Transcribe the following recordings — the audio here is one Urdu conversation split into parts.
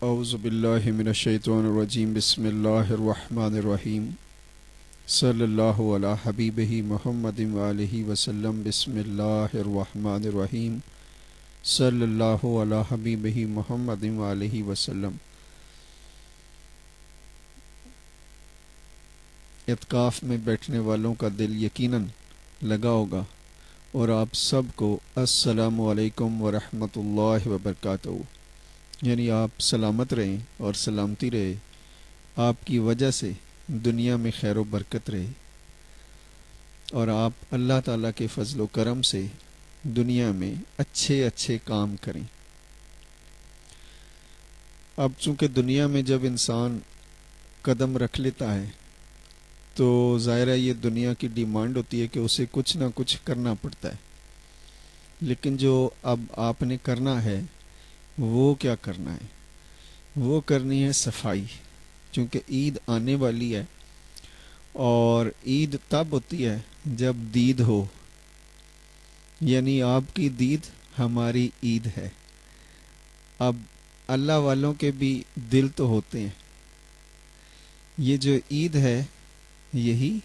اعوذ باللہ من الشیطان الرجیم بسم اللہ الرحمن الرحیم صلی اللہ علی حبیبہ محمد وآلہ وسلم بسم اللہ الرحمن الرحیم صلی اللہ علی حبیبہ محمد وآلہ وسلم۔ اعتکاف میں بیٹھنے والوں کا دل یقیناً لگا ہوگا اور آپ سب کو السلام علیکم ورحمۃ اللہ وبرکاتہ، یعنی آپ سلامت رہیں اور سلامتی رہے، آپ کی وجہ سے دنیا میں خیر و برکت رہے اور آپ اللہ تعالیٰ کے فضل و کرم سے دنیا میں اچھے اچھے کام کریں۔ اب چونکہ دنیا میں جب انسان قدم رکھ لیتا ہے تو ظاہر ہے یہ دنیا کی ڈیمانڈ ہوتی ہے کہ اسے کچھ نہ کچھ کرنا پڑتا ہے، لیکن جو اب آپ نے کرنا ہے وہ کیا کرنا ہے؟ وہ کرنی ہے صفائی، چونکہ عید آنے والی ہے اور عید تب ہوتی ہے جب دید ہو، یعنی آپ کی دید ہماری عید ہے۔ اب اللہ والوں کے بھی دل تو ہوتے ہیں، یہ جو عید ہے یہی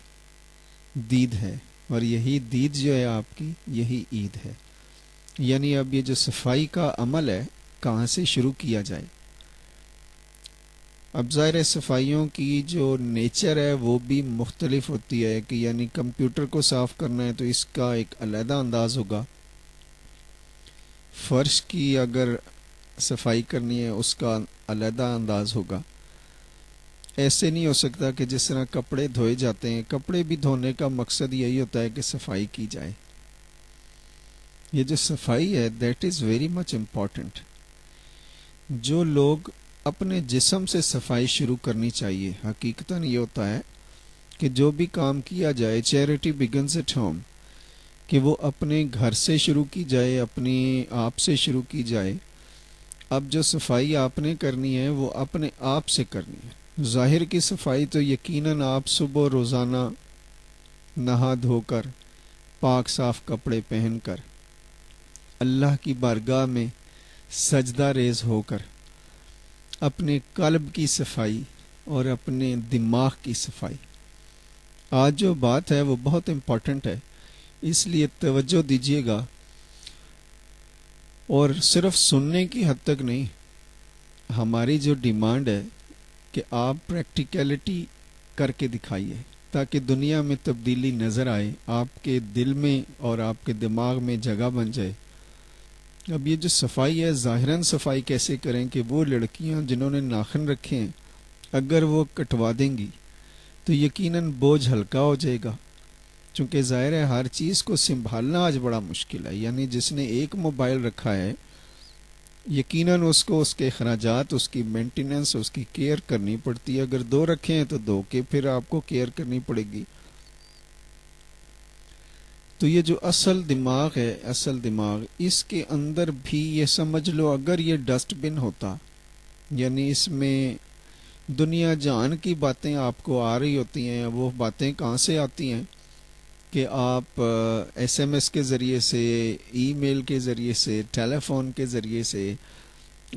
دید ہے اور یہی دید جو ہے آپ کی یہی عید ہے۔ یعنی اب یہ جو صفائی کا عمل ہے کہاں سے شروع کیا جائے؟ اب ظاہر صفائیوں کی جو نیچر ہے وہ بھی مختلف ہوتی ہے کہ یعنی کمپیوٹر کو صاف کرنا ہے تو اس کا ایک علیحدہ انداز ہوگا، فرش کی اگر صفائی کرنی ہے اس کا علیحدہ انداز ہوگا۔ ایسے نہیں ہو سکتا کہ جس طرح کپڑے دھوئے جاتے ہیں، کپڑے بھی دھونے کا مقصد یہی ہوتا ہے کہ صفائی کی جائے۔ یہ جو صفائی ہے that is very much important. جو لوگ اپنے جسم سے صفائی شروع کرنی چاہیے، حقیقتاً یہ ہوتا ہے کہ جو بھی کام کیا جائے چیریٹی بگنز ایٹ ہوم، کہ وہ اپنے گھر سے شروع کی جائے، اپنے آپ سے شروع کی جائے۔ اب جو صفائی آپ نے کرنی ہے وہ اپنے آپ سے کرنی ہے۔ ظاہر کی صفائی تو یقیناً آپ صبح روزانہ نہا دھو کر پاک صاف کپڑے پہن کر اللہ کی بارگاہ میں سجدہ ریز ہو کر اپنے قلب کی صفائی اور اپنے دماغ کی صفائی۔ آج جو بات ہے وہ بہت امپورٹنٹ ہے، اس لیے توجہ دیجیے گا اور صرف سننے کی حد تک نہیں، ہماری جو ڈیمانڈ ہے کہ آپ پریکٹیکلٹی کر کے دکھائیے تاکہ دنیا میں تبدیلی نظر آئے، آپ کے دل میں اور آپ کے دماغ میں جگہ بن جائے۔ اب یہ جو صفائی ہے ظاہراً صفائی کیسے کریں کہ وہ لڑکیاں جنہوں نے ناخن رکھے ہیں اگر وہ کٹوا دیں گی تو یقیناً بوجھ ہلکا ہو جائے گا، چونکہ ظاہر ہے ہر چیز کو سنبھالنا آج بڑا مشکل ہے۔ یعنی جس نے ایک موبائل رکھا ہے یقیناً اس کو اس کے اخراجات، اس کی مینٹیننس، اس کی کیئر کرنی پڑتی ہے۔ اگر دو رکھے ہیں تو دو کے پھر آپ کو کیئر کرنی پڑے گی۔ تو یہ جو اصل دماغ ہے، اصل دماغ، اس کے اندر بھی یہ سمجھ لو اگر یہ ڈسٹ بن ہوتا، یعنی اس میں دنیا جہان کی باتیں آپ کو آ رہی ہوتی ہیں، وہ باتیں کہاں سے آتی ہیں کہ آپ ایس ایم ایس کے ذریعے سے، ای میل کے ذریعے سے، ٹیلی فون کے ذریعے سے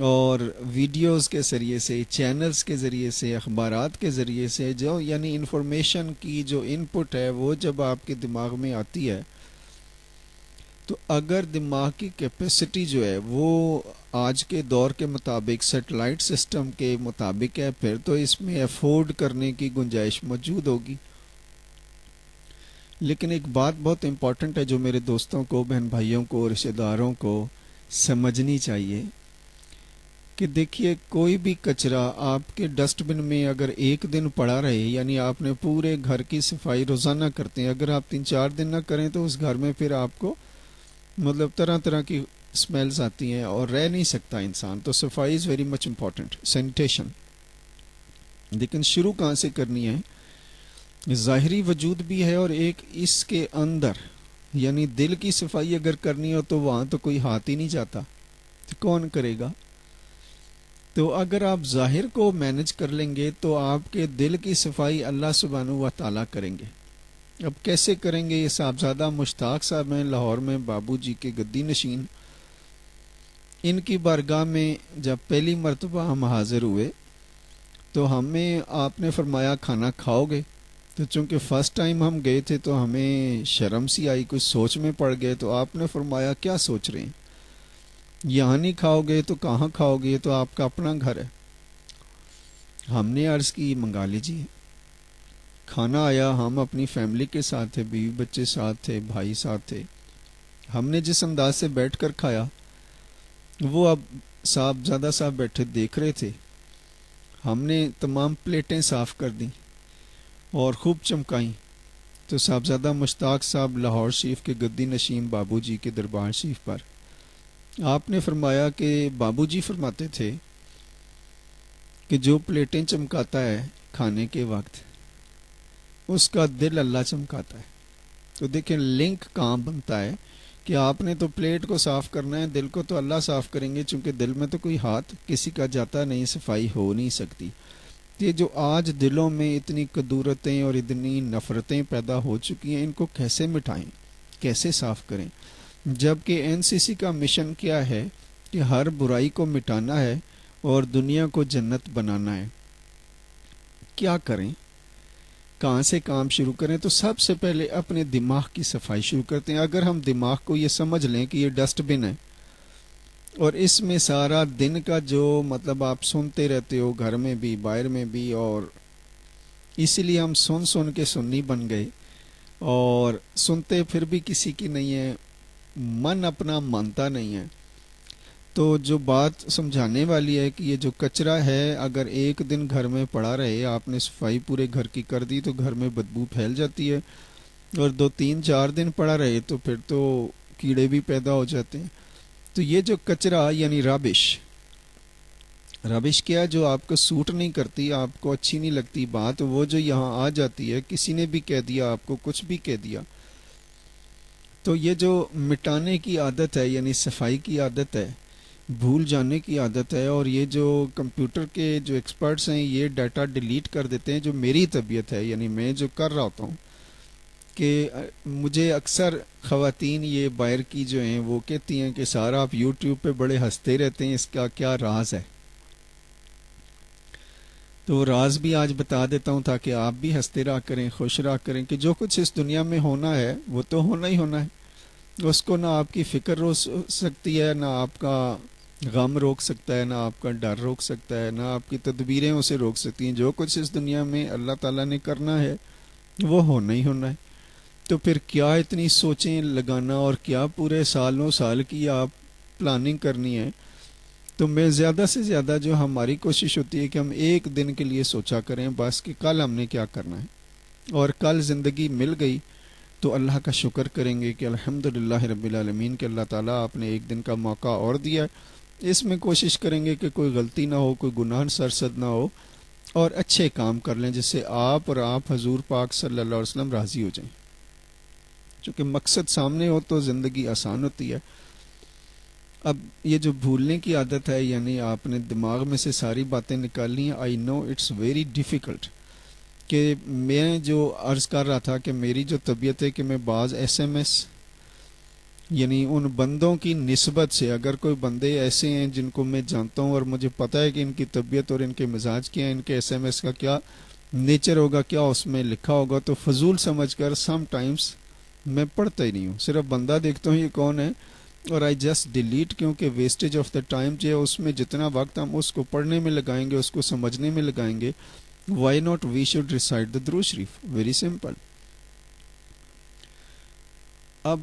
اور ویڈیوز کے ذریعے سے، چینلز کے ذریعے سے، اخبارات کے ذریعے سے، جو یعنی انفارمیشن کی جو ان پٹ ہے وہ جب آپ کے دماغ میں آتی ہے تو اگر دماغ کی کیپیسٹی جو ہے وہ آج کے دور کے مطابق سیٹلائٹ سسٹم کے مطابق ہے پھر تو اس میں افورڈ کرنے کی گنجائش موجود ہوگی۔ لیکن ایک بات بہت امپورٹنٹ ہے جو میرے دوستوں کو، بہن بھائیوں کو، رشتہ داروں کو سمجھنی چاہیے کہ دیکھیے کوئی بھی کچرا آپ کے ڈسٹ بن میں اگر ایک دن پڑا رہے، یعنی آپ نے پورے گھر کی صفائی روزانہ کرتے ہیں، اگر آپ 3-4 دن نہ کریں تو اس گھر میں پھر آپ کو مطلب طرح طرح کی سمیلز آتی ہیں اور رہ نہیں سکتا انسان۔ تو صفائی is very much important, sanitation. لیکن شروع کہاں سے کرنی ہے؟ ظاہری وجود بھی ہے اور ایک اس کے اندر، یعنی دل کی صفائی اگر کرنی ہو تو وہاں تو کوئی ہاتھ ہی نہیں جاتا، تو کون کرے گا؟ تو اگر آپ ظاہر کو مینج کر لیں گے تو آپ کے دل کی صفائی اللہ سبحانہ و تعالیٰ کریں گے۔ اب کیسے کریں گے؟ یہ صاحبزادہ مشتاق صاحب ہیں لاہور میں، بابو جی کے گدی نشین، ان کی بارگاہ میں جب پہلی مرتبہ ہم حاضر ہوئے تو ہمیں آپ نے فرمایا کھانا کھاؤ گے؟ تو چونکہ فرسٹ ٹائم ہم گئے تھے تو ہمیں شرم سی آئی، کچھ سوچ میں پڑ گئے، تو آپ نے فرمایا کیا سوچ رہے ہیں، یہاں نہیں کھاؤ گے تو کہاں کھاؤ گے، یہ تو آپ کا اپنا گھر ہے۔ ہم نے عرض کی منگا لیجیے۔ کھانا آیا، ہم اپنی فیملی کے ساتھ تھے، بیوی بچے ساتھ تھے، بھائی ساتھ تھے۔ ہم نے جس انداز سے بیٹھ کر کھایا، وہ اب صاحبزادہ صاحب بیٹھے دیکھ رہے تھے۔ ہم نے تمام پلیٹیں صاف کر دیں اور خوب چمکائیں، تو صاحبزادہ مشتاق صاحب لاہور شریف کے گدی نشین بابو جی کے دربار شریف پر آپ نے فرمایا کہ بابو جی فرماتے تھے کہ جو پلیٹیں چمکاتا ہے کھانے کے وقت، اس کا دل اللہ چمکاتا ہے۔ تو دیکھیں لنک کہاں بنتا ہے کہ آپ نے تو پلیٹ کو صاف کرنا ہے، دل کو تو اللہ صاف کریں گے، چونکہ دل میں تو کوئی ہاتھ کسی کا جاتا نہیں، صفائی ہو نہیں سکتی۔ یہ جو آج دلوں میں اتنی کدورتیں اور اتنی نفرتیں پیدا ہو چکی ہیں، ان کو کیسے مٹائیں، کیسے صاف کریں؟ جبکہ این سی سی کا مشن کیا ہے کہ ہر برائی کو مٹانا ہے اور دنیا کو جنت بنانا ہے۔ کیا کریں، کہاں سے کام شروع کریں؟ تو سب سے پہلے اپنے دماغ کی صفائی شروع کرتے ہیں۔ اگر ہم دماغ کو یہ سمجھ لیں کہ یہ ڈسٹ بن ہے اور اس میں سارا دن کا جو مطلب آپ سنتے رہتے ہو، گھر میں بھی باہر میں بھی، اور اسی لیے ہم سن کے سنی بن گئے اور سنتے پھر بھی کسی کی نہیں ہے، من اپنا مانتا نہیں ہے۔ تو جو بات سمجھانے والی ہے کہ یہ جو کچرا ہے اگر ایک دن گھر میں پڑا رہے، آپ نے صفائی پورے گھر کی کر دی تو گھر میں بدبو پھیل جاتی ہے، اور 2 3 4 دن پڑا رہے تو پھر تو کیڑے بھی پیدا ہو جاتے ہیں۔ تو یہ جو کچرا یعنی رابش کیا جو آپ کو سوٹ نہیں کرتی، آپ کو اچھی نہیں لگتی بات، وہ جو یہاں آ جاتی ہے، کسی نے بھی کہہ دیا آپ کو، کچھ بھی کہہ دیا، تو یہ جو مٹانے کی عادت ہے یعنی صفائی کی عادت ہے، بھول جانے کی عادت ہے، اور یہ جو کمپیوٹر کے جو ایکسپرٹس ہیں یہ ڈیٹا ڈیلیٹ کر دیتے ہیں، جو میری طبیعت ہے یعنی میں جو کر رہا ہوتا ہوں کہ مجھے اکثر خواتین یہ باہر کی جو ہیں وہ کہتی ہیں کہ سارا آپ یوٹیوب پہ بڑے ہنستے رہتے ہیں، اس کا کیا راز ہے؟ تو وہ راز بھی آج بتا دیتا ہوں تاکہ آپ بھی ہنستے رہا کریں، خوش رہا کریں کہ جو کچھ اس دنیا میں ہونا ہے وہ تو ہونا ہی ہونا ہے، اس کو نہ آپ کی فکر روک سکتی ہے، نہ آپ کا غم روک سکتا ہے، نہ آپ کا ڈر روک سکتا ہے، نہ آپ کی تدبیریں اسے روک سکتی ہیں۔ جو کچھ اس دنیا میں اللہ تعالیٰ نے کرنا ہے وہ ہونا ہی ہونا ہے۔ تو پھر کیا اتنی سوچیں لگانا، اور کیا پورے سالوں سال کی آپ پلاننگ کرنی ہے؟ تو میں زیادہ سے زیادہ جو ہماری کوشش ہوتی ہے کہ ہم ایک دن کے لیے سوچا کریں بس کہ کل ہم نے کیا کرنا ہے، اور کل زندگی مل گئی تو اللہ کا شکر کریں گے کہ الحمدللہ رب العالمین کہ اللہ تعالیٰ آپ نے ایک دن کا موقع اور دیا ہے۔ اس میں کوشش کریں گے کہ کوئی غلطی نہ ہو، کوئی گناہ سرزد نہ ہو، اور اچھے کام کر لیں جس سے آپ اور آپ حضور پاک صلی اللہ علیہ وسلم راضی ہو جائیں۔ چونکہ مقصد سامنے ہو تو زندگی آسان ہوتی ہے۔ اب یہ جو بھولنے کی عادت ہے یعنی آپ نے دماغ میں سے ساری باتیں نکالنی ہیں، آئی نو اٹس ویری ڈیفیکلٹ، کہ میں جو عرض کر رہا تھا کہ میری جو طبیعت ہے کہ میں بعض ایس ایم ایس یعنی ان بندوں کی نسبت سے، اگر کوئی بندے ایسے ہیں جن کو میں جانتا ہوں اور مجھے پتہ ہے کہ ان کی طبیعت اور ان کے مزاج کیا ہیں، ان کے ایس ایم ایس کا کیا نیچر ہوگا، کیا اس میں لکھا ہوگا، تو فضول سمجھ کر سم ٹائمز میں پڑھتا ہی نہیں ہوں، صرف بندہ دیکھتا ہوں یہ کون ہے اور آئی جسٹ ڈیلیٹ، کیونکہ ویسٹیج آف دا ٹائم جو ہے اس میں جتنا وقت ہم اس کو پڑھنے میں لگائیں گے، اس کو سمجھنے میں لگائیں گے، why not we should recite the درود شریف، ویری سمپل۔ اب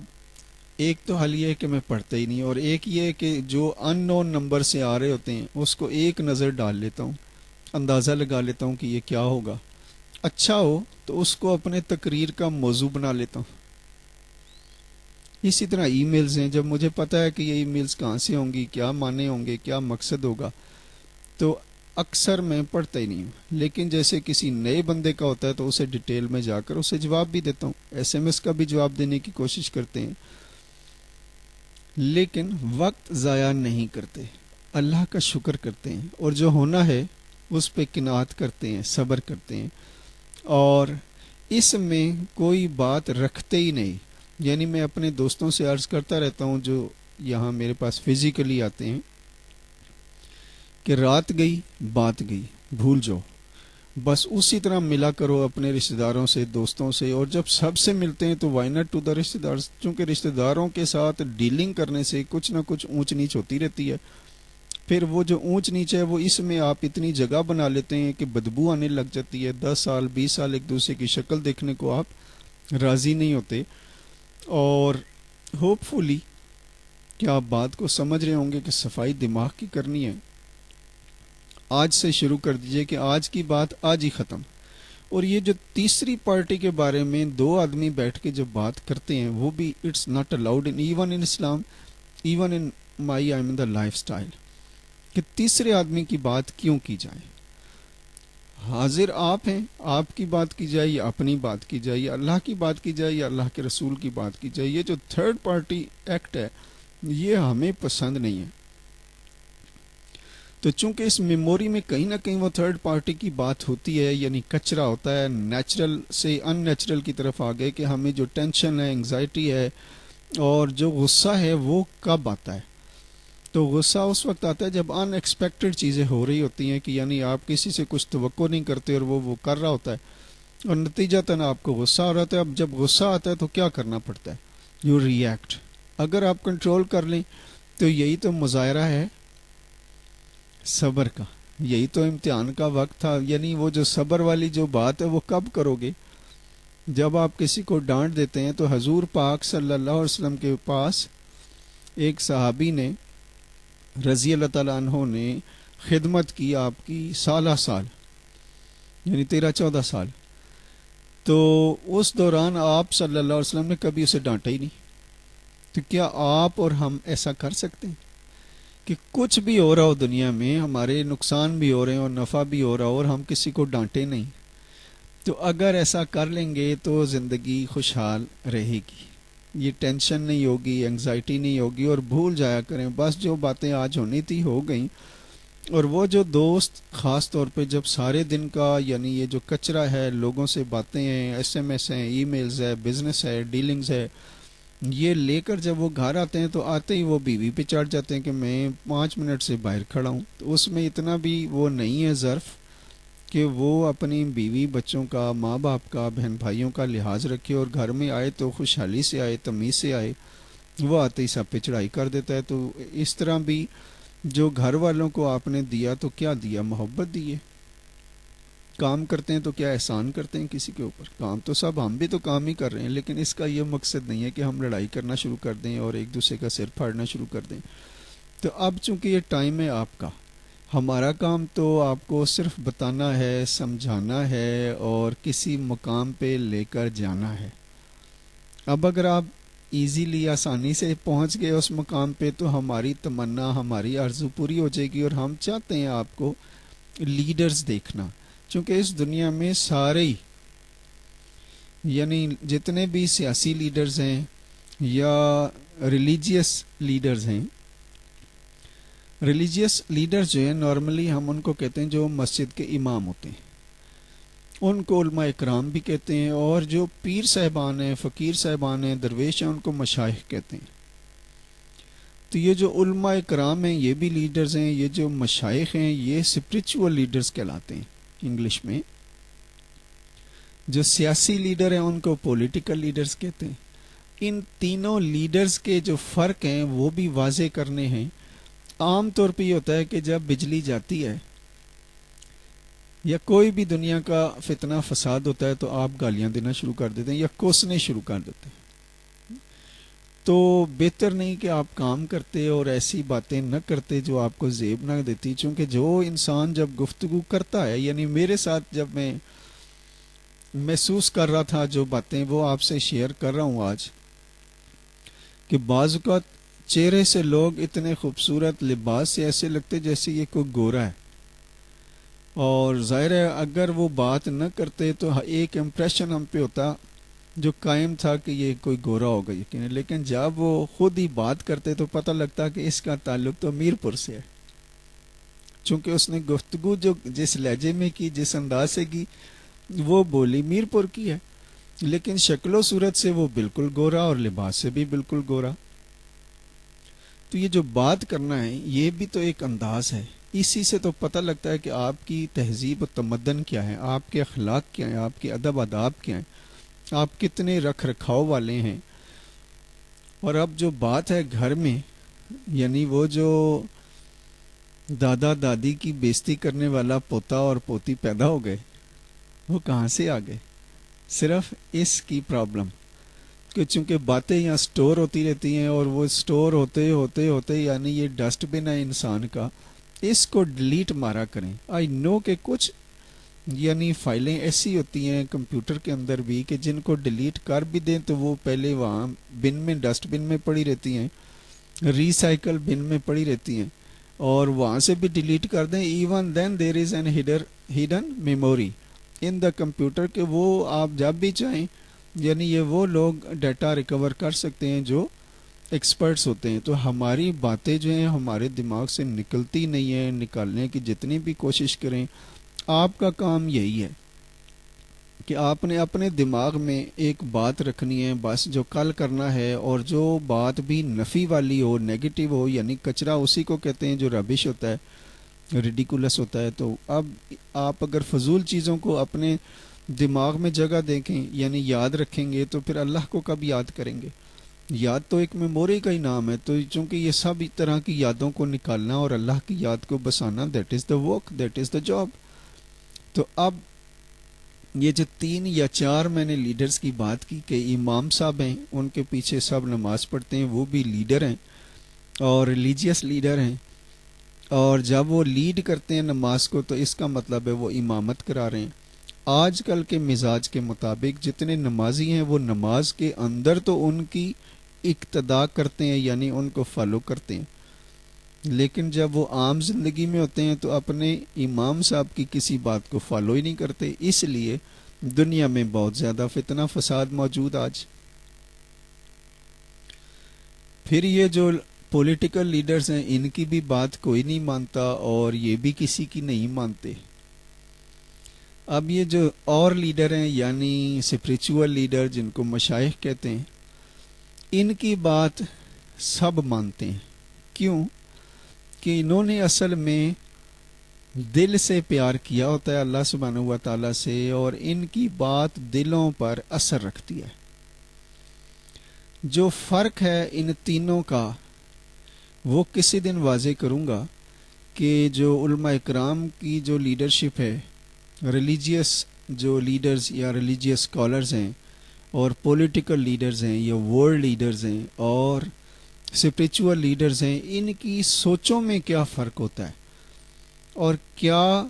ایک تو حل یہ ہے کہ میں پڑھتا ہی نہیں، اور ایک یہ ہے کہ جو ان نون نمبر سے آ رہے ہوتے ہیں اس کو ایک نظر ڈال لیتا ہوں، اندازہ لگا لیتا ہوں کہ یہ کیا ہوگا، اچھا ہو تو اس کو اپنے تقریر کا موضوع بنا لیتا ہوں۔ اسی طرح ای میلز ہیں، جب مجھے پتہ ہے کہ یہ ای میلز کہاں سے ہوں گی، کیا معنی ہوں گے، کیا مقصد ہوگا، تو اکثر میں پڑھتا ہی نہیں ہوں۔ لیکن جیسے کسی نئے بندے کا ہوتا ہے تو اسے ڈیٹیل میں جا کر اسے جواب بھی دیتا ہوں، ایس ایم ایس کا بھی جواب دینے کی کوشش کرتے ہیں، لیکن وقت ضائع نہیں کرتے، اللہ کا شکر کرتے ہیں، اور جو ہونا ہے اس پہ قناعت کرتے ہیں، صبر کرتے ہیں، اور اس میں کوئی بات رکھتے ہی نہیں۔ یعنی میں اپنے دوستوں سے عرض کرتا رہتا ہوں جو یہاں میرے پاس فزیکلی آتے ہیں کہ رات گئی بات گئی، بھول جاؤ، بس اسی طرح ملا کرو اپنے رشتہ داروں سے، دوستوں سے، اور جب سب سے ملتے ہیں تو وائی ناٹ ٹو دا رشتہ دار، چونکہ رشتہ داروں کے ساتھ ڈیلنگ کرنے سے کچھ نہ کچھ اونچ نیچ ہوتی رہتی ہے، پھر وہ جو اونچ نیچ ہے وہ اس میں آپ اتنی جگہ بنا لیتے ہیں کہ بدبو آنے لگ جاتی ہے، 10 سال 20 سال ایک دوسرے کی شکل دیکھنے کو آپ راضی نہیں ہوتے۔ اور ہوپ فلی کہ آپ بات کو سمجھ رہے ہوں گے کہ صفائی دماغ کی کرنی ہے، آج سے شروع کر دیجئے کہ آج کی بات آج ہی ختم۔ اور یہ جو تیسری پارٹی کے بارے میں 2 آدمی بیٹھ کے جب بات کرتے ہیں وہ بھی it's not allowed in even in Islam, even in my I mean the لائف اسٹائل، کہ تیسرے آدمی کی بات کیوں کی جائے۔ حاضر آپ ہیں، آپ کی بات کی جائے یا اپنی بات کی جائے یا اللہ کی بات کی جائے یا اللہ کے رسول کی بات کی جائے، یہ جو تھرڈ پارٹی ایکٹ ہے یہ ہمیں پسند نہیں ہے۔ تو چونکہ اس میموری میں کہیں نہ کہیں وہ تھرڈ پارٹی کی بات ہوتی ہے، یعنی کچرا ہوتا ہے، نیچرل سے ان نیچرل کی طرف آ گئے کہ ہمیں جو ٹینشن ہے، انگزائٹی ہے اور جو غصہ ہے وہ کب آتا ہے؟ تو غصہ اس وقت آتا ہے جب ان ایکسپیکٹڈ چیزیں ہو رہی ہوتی ہیں، کہ یعنی آپ کسی سے کچھ توقع نہیں کرتے اور وہ کر رہا ہوتا ہے اور نتیجتاً آپ کو غصہ آ رہا ہوتا ہے۔ اب جب غصہ آتا ہے تو کیا کرنا پڑتا ہے؟ You react. اگر آپ کنٹرول کر لیں تو یہی تو مظاہرہ ہے صبر کا، یہی تو امتحان کا وقت تھا۔ یعنی وہ جو صبر والی جو بات ہے وہ کب کرو گے؟ جب آپ کسی کو ڈانٹ دیتے ہیں۔ تو حضور پاک صلی اللہ علیہ وسلم کے پاس ایک صحابی نے رضی اللہ تعالیٰ عنہ نے خدمت کی آپ کی سالہ سال، یعنی 13-14 سال۔ تو اس دوران آپ صلی اللہ علیہ وسلم نے کبھی اسے ڈانٹا ہی نہیں۔ تو کیا آپ اور ہم ایسا کر سکتے ہیں کہ کچھ بھی ہو رہا ہو دنیا میں، ہمارے نقصان بھی ہو رہے ہیں اور نفع بھی ہو رہا ہو اور ہم کسی کو ڈانٹے نہیں؟ تو اگر ایسا کر لیں گے تو زندگی خوشحال رہے گی، یہ ٹینشن نہیں ہوگی، انگزائٹی نہیں ہوگی، اور بھول جایا کریں بس جو باتیں آج ہونی تھی ہو گئیں۔ اور وہ جو دوست خاص طور پہ جب سارے دن کا یعنی یہ جو کچرا ہے، لوگوں سے باتیں ہیں، ایس ایم ایس ہیں، ای میلز ہے، بزنس ہے، ڈیلنگز ہے، یہ لے کر جب وہ گھر آتے ہیں تو آتے ہی وہ بیوی پہ چڑھ جاتے ہیں کہ میں 5 منٹ سے باہر کھڑا ہوں۔ تو اس میں اتنا بھی وہ نہیں ہے ظرف کہ وہ اپنی بیوی بچوں کا، ماں باپ کا، بہن بھائیوں کا لحاظ رکھے، اور گھر میں آئے تو خوشحالی سے آئے، تمیز سے آئے۔ وہ آتے ہی سب پہ چڑھائی کر دیتا ہے۔ تو اس طرح بھی جو گھر والوں کو آپ نے دیا تو کیا دیا؟ محبت دی ہے۔ کام کرتے ہیں تو کیا احسان کرتے ہیں کسی کے اوپر؟ کام تو سب ہم بھی تو کام ہی کر رہے ہیں، لیکن اس کا یہ مقصد نہیں ہے کہ ہم لڑائی کرنا شروع کر دیں اور ایک دوسرے کا سر پھاڑنا شروع کر دیں۔ تو اب چونکہ یہ ٹائم ہے آپ کا، ہمارا کام تو آپ کو صرف بتانا ہے، سمجھانا ہے اور کسی مقام پہ لے کر جانا ہے۔ اب اگر آپ ایزیلی آسانی سے پہنچ گئے اس مقام پہ تو ہماری تمنا، ہماری آرزو پوری ہو جائے گی، اور ہم چاہتے ہیں آپ کو لیڈرز دیکھنا، چونکہ اس دنیا میں سارے ہی یعنی جتنے بھی سیاسی لیڈرز ہیں یا ریلیجیس لیڈرز ہیں، ریلیجیس لیڈرز جو ہیں نارملی ہم ان کو کہتے ہیں جو مسجد کے امام ہوتے ہیں، ان کو علماء اکرام بھی کہتے ہیں، اور جو پیر صاحبان ہیں، فقیر صاحبان ہیں، درویش ہیں، ان کو مشائخ کہتے ہیں۔ تو یہ جو علماء اکرام ہیں یہ بھی لیڈرز ہیں، یہ جو مشائخ ہیں یہ اسپرچول لیڈرز کہلاتے ہیں انگلش میں۔ جو سیاسی لیڈر ہیں ان کو پولیٹیکل لیڈرز کہتے ہیں۔ ان تینوں لیڈرز کے جو فرق ہیں وہ بھی واضح کرنے ہیں۔ عام طور پہ یہ ہوتا ہے کہ جب بجلی جاتی ہے یا کوئی بھی دنیا کا فتنہ فساد ہوتا ہے تو آپ گالیاں دینا شروع کر دیتے ہیں یا کوسنے شروع کر دیتے ہیں۔ تو بہتر نہیں کہ آپ کام کرتے اور ایسی باتیں نہ کرتے جو آپ کو زیب نہ دیتی، چونکہ جو انسان جب گفتگو کرتا ہے، یعنی میرے ساتھ جب میں محسوس کر رہا تھا جو باتیں وہ آپ سے شیئر کر رہا ہوں آج، کہ بعض اوقات چہرے سے لوگ اتنے خوبصورت، لباس سے ایسے لگتے جیسے یہ کوئی گورا ہے، اور ظاہر ہے اگر وہ بات نہ کرتے تو ایک امپریشن ہم پہ ہوتا جو قائم تھا کہ یہ کوئی گورا ہوگا یقیناً، لیکن جب وہ خود ہی بات کرتے تو پتہ لگتا کہ اس کا تعلق تو میر پور سے ہے، چونکہ اس نے گفتگو جو جس لہجے میں کی، جس انداز سے کی، وہ بولی میر پور کی ہے، لیکن شکل و صورت سے وہ بالکل گورا اور لباس سے بھی بالکل گورا۔ تو یہ جو بات کرنا ہے یہ بھی تو ایک انداز ہے. اسی سے تو پتہ لگتا ہے کہ آپ کی تہذیب و تمدن کیا ہے، آپ کے اخلاق کیا ہیں، آپ کے ادب آداب کیا ہیں، آپ کتنے رکھ رکھاؤ والے ہیں. اور اب جو بات ہے گھر میں، یعنی وہ جو دادا دادی کی بےزتی کرنے والا پوتا اور پوتی پیدا ہو گئے، وہ کہاں سے آ گئے؟ صرف اس کی پرابلم کہ چونکہ باتیں یہاں سٹور ہوتی رہتی ہیں، اور وہ سٹور ہوتے ہوتے ہوتے یعنی یہ ڈسٹ بن ہے انسان کا، اس کو ڈیلیٹ مارا کریں. آئی نو کہ کچھ یعنی فائلیں ایسی ہوتی ہیں کمپیوٹر کے اندر بھی کہ جن کو ڈیلیٹ کر بھی دیں تو وہ پہلے وہاں بن میں، ڈسٹ بن میں پڑی رہتی ہیں، ریسائیکل بن میں پڑی رہتی ہیں، اور وہاں سے بھی ڈیلیٹ کر دیں. Even then there is an hidden memory in the computer کہ وہ آپ جب بھی چاہیں، یعنی یہ وہ لوگ ڈیٹا ریکور کر سکتے ہیں جو ایکسپرٹس ہوتے ہیں. تو ہماری باتیں جو ہیں ہمارے دماغ سے نکلتی نہیں ہیں، نکالنے کی جتنی بھی کوشش کریں. آپ کا کام یہی ہے کہ آپ نے اپنے دماغ میں ایک بات رکھنی ہے بس، جو کل کرنا ہے، اور جو بات بھی نفی والی ہو، نیگیٹو ہو، یعنی کچرا اسی کو کہتے ہیں جو ربش ہوتا ہے، ریڈیکولس ہوتا ہے. تو اب آپ اگر فضول چیزوں کو اپنے دماغ میں جگہ دیکھیں، یعنی یاد رکھیں گے، تو پھر اللہ کو کب یاد کریں گے؟ یاد تو ایک میموری کا ہی نام ہے. تو چونکہ یہ سب طرح کی یادوں کو نکالنا اور اللہ کی یاد کو بسانا، that is the work, that is the job. تو اب یہ جو 3 یا 4 میں نے لیڈرز کی بات کی کہ امام صاحب ہیں، ان کے پیچھے سب نماز پڑھتے ہیں، وہ بھی لیڈر ہیں اور ریلیجیس لیڈر ہیں، اور جب وہ لیڈ کرتے ہیں نماز کو تو اس کا مطلب ہے وہ امامت کرا رہے ہیں. آج کل کے مزاج کے مطابق جتنے نمازی ہیں وہ نماز کے اندر تو ان کی اقتداء کرتے ہیں، یعنی ان کو فالو کرتے ہیں، لیکن جب وہ عام زندگی میں ہوتے ہیں تو اپنے امام صاحب کی کسی بات کو فالو ہی نہیں کرتے. اس لیے دنیا میں بہت زیادہ فتنہ فساد موجود آج. پھر یہ جو پولیٹیکل لیڈرز ہیں ان کی بھی بات کوئی نہیں مانتا، اور یہ بھی کسی کی نہیں مانتے. اب یہ جو اور لیڈر ہیں یعنی اسپریچول لیڈر جن کو مشائخ کہتے ہیں، ان کی بات سب مانتے ہیں. کیوں؟ کہ انہوں نے اصل میں دل سے پیار کیا ہوتا ہے اللہ سبحانہ و تعالیٰ سے، اور ان کی بات دلوں پر اثر رکھتی ہے. جو فرق ہے ان تینوں کا وہ کسی دن واضح کروں گا کہ جو علماء اکرام کی جو لیڈرشپ ہے، ریلیجیس جو لیڈرز یا ریلیجیس اسکالرز ہیں، اور پولیٹیکل لیڈرز ہیں یا ورلڈ لیڈرز ہیں، اور اسپریچول لیڈرز ہیں، ان کی سوچوں میں کیا فرق ہوتا ہے، اور کیا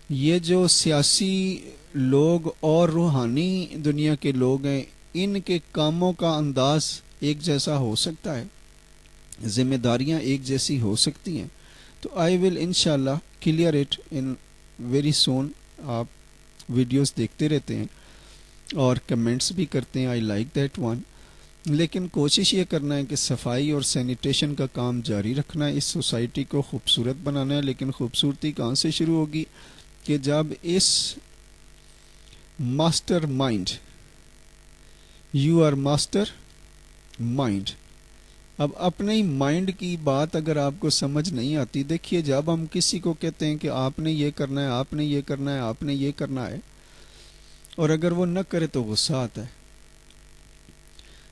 یہ جو سیاسی لوگ اور روحانی دنیا کے لوگ ہیں ان کے کاموں کا انداز ایک جیسا ہو سکتا ہے، ذمہ داریاں ایک جیسی ہو سکتی ہیں. تو آئی ول انشاءاللہ clear it in very soon. آپ ویڈیوز دیکھتے رہتے ہیں اور کمنٹس بھی کرتے ہیں، آئی لائک دیٹ ون. لیکن کوشش یہ کرنا ہے کہ صفائی اور سینیٹیشن کا کام جاری رکھنا ہے، اس سوسائٹی کو خوبصورت بنانا ہے. لیکن خوبصورتی کہاں سے شروع ہوگی؟ کہ جب اس mastermind, you are mastermind. اب اپنے ہی مائنڈ کی بات اگر آپ کو سمجھ نہیں آتی، دیکھیے جب ہم کسی کو کہتے ہیں کہ آپ نے یہ کرنا ہے، آپ نے یہ کرنا ہے، آپ نے یہ کرنا ہے، اور اگر وہ نہ کرے تو غصہ آتا ہے.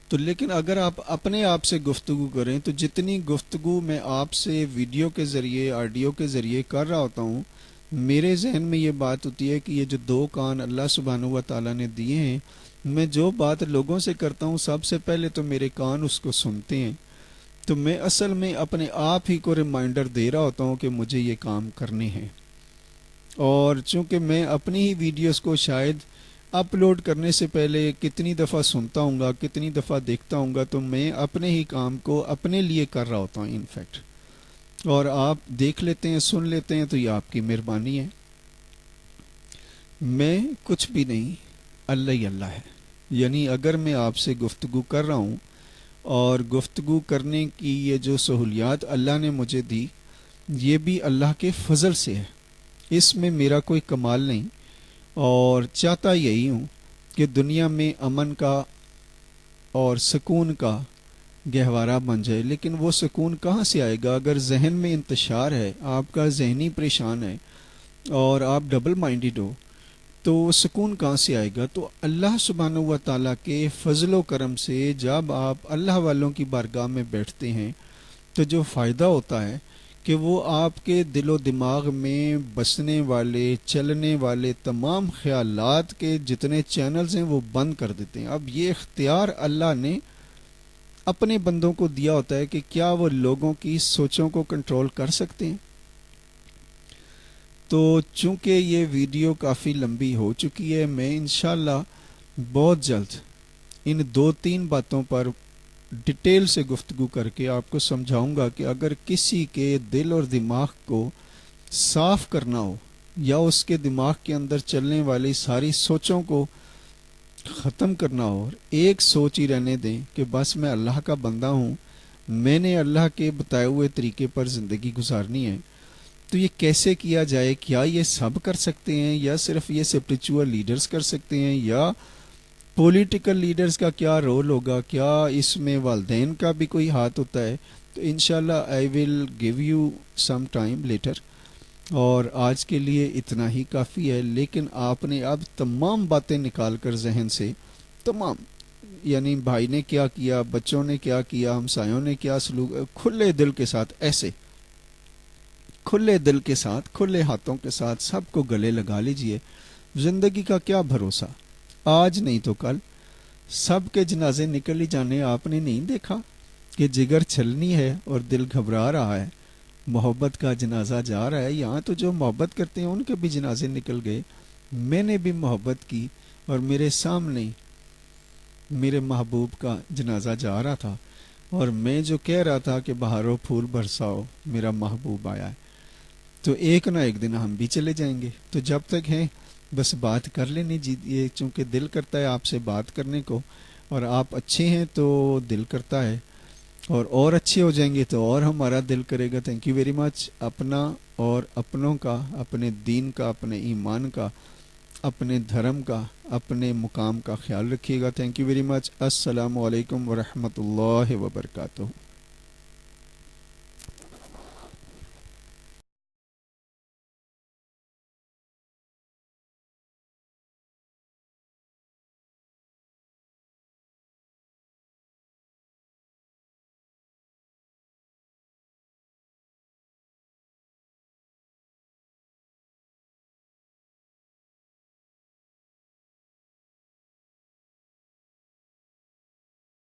تو لیکن اگر آپ اپنے آپ سے گفتگو کریں تو جتنی گفتگو میں آپ سے ویڈیو کے ذریعے، آڈیو کے ذریعے کر رہا ہوتا ہوں، میرے ذہن میں یہ بات ہوتی ہے کہ یہ جو 2 کان اللہ سبحانہ و تعالیٰ نے دیے ہیں، میں جو بات لوگوں سے کرتا ہوں سب سے پہلے تو میرے کان اس کو سنتے ہیں. تو میں اصل میں اپنے آپ ہی کو ریمائنڈر دے رہا ہوتا ہوں کہ مجھے یہ کام کرنے ہیں. اور چونکہ میں اپنی ہی ویڈیوز کو شاید اپلوڈ کرنے سے پہلے کتنی دفعہ سنتا ہوں گا، کتنی دفعہ دیکھتا ہوں گا، تو میں اپنے ہی کام کو اپنے لیے کر رہا ہوتا ہوں انفیکٹ. اور آپ دیکھ لیتے ہیں، سن لیتے ہیں، تو یہ آپ کی مہربانی ہے. میں کچھ بھی نہیں، اللہ ہی اللہ ہے. یعنی اگر میں آپ سے گفتگو کر رہا ہوں، اور گفتگو کرنے کی یہ جو سہولیات اللہ نے مجھے دی، یہ بھی اللہ کے فضل سے ہے، اس میں میرا کوئی کمال نہیں. اور چاہتا یہی ہوں کہ دنیا میں امن کا اور سکون کا گہوارہ بن جائے، لیکن وہ سکون کہاں سے آئے گا اگر ذہن میں انتشار ہے، آپ کا ذہنی پریشان ہے اور آپ ڈبل مائنڈڈ ہو، تو سکون کہاں سے آئے گا؟ تو اللہ سبحانہ و تعالیٰ کے فضل و کرم سے جب آپ اللہ والوں کی بارگاہ میں بیٹھتے ہیں تو جو فائدہ ہوتا ہے کہ وہ آپ کے دل و دماغ میں بسنے والے چلنے والے تمام خیالات کے جتنے چینلز ہیں وہ بند کر دیتے ہیں۔ اب یہ اختیار اللہ نے اپنے بندوں کو دیا ہوتا ہے کہ کیا وہ لوگوں کی سوچوں کو کنٹرول کر سکتے ہیں؟ تو چونکہ یہ ویڈیو کافی لمبی ہو چکی ہے، میں انشاءاللہ بہت جلد ان 2-3 باتوں پر ڈیٹیل سے گفتگو کر کے آپ کو سمجھاؤں گا کہ اگر کسی کے دل اور دماغ کو صاف کرنا ہو یا اس کے دماغ کے اندر چلنے والی ساری سوچوں کو ختم کرنا ہو اور ایک سوچ ہی رہنے دیں کہ بس میں اللہ کا بندہ ہوں، میں نے اللہ کے بتائے ہوئے طریقے پر زندگی گزارنی ہے، تو یہ کیسے کیا جائے؟ کیا یہ سب کر سکتے ہیں یا صرف یہ اسپرچول لیڈرز کر سکتے ہیں، یا پولیٹیکل لیڈرز کا کیا رول ہوگا؟ کیا اس میں والدین کا بھی کوئی ہاتھ ہوتا ہے؟ تو انشاءاللہ I will give you some time later, اور آج کے لیے اتنا ہی کافی ہے۔ لیکن آپ نے اب تمام باتیں نکال کر ذہن سے، تمام، یعنی بھائی نے کیا کیا، بچوں نے کیا کیا، ہمسایوں نے کیا سلوک، کھلے دل کے ساتھ، ایسے کھلے دل کے ساتھ، کھلے ہاتھوں کے ساتھ سب کو گلے لگا لیجئے۔ زندگی کا کیا بھروسہ، آج نہیں تو کل سب کے جنازے نکل ہی جانے۔ آپ نے نہیں دیکھا کہ جگر چھلنی ہے اور دل گھبرا رہا ہے، محبت کا جنازہ جا رہا ہے، یہاں تو جو محبت کرتے ہیں ان کے بھی جنازے نکل گئے۔ میں نے بھی محبت کی اور میرے سامنے میرے محبوب کا جنازہ جا رہا تھا، اور میں جو کہہ رہا تھا کہ بہارو پھول برساؤ میرا محبوب آیا ہے، تو ایک نہ ایک دن ہم بھی چلے جائیں گے۔ تو جب تک ہیں بس بات کر لینی جی، یہ چونکہ دل کرتا ہے آپ سے بات کرنے کو، اور آپ اچھے ہیں تو دل کرتا ہے، اور اچھے ہو جائیں گے تو اور ہمارا دل کرے گا۔ Thank you very much. اپنا اور اپنوں کا، اپنے دین کا، اپنے ایمان کا، اپنے دھرم کا، اپنے مقام کا خیال رکھیے گا۔ Thank you very much. السلام علیکم ورحمۃ اللہ وبرکاتہ۔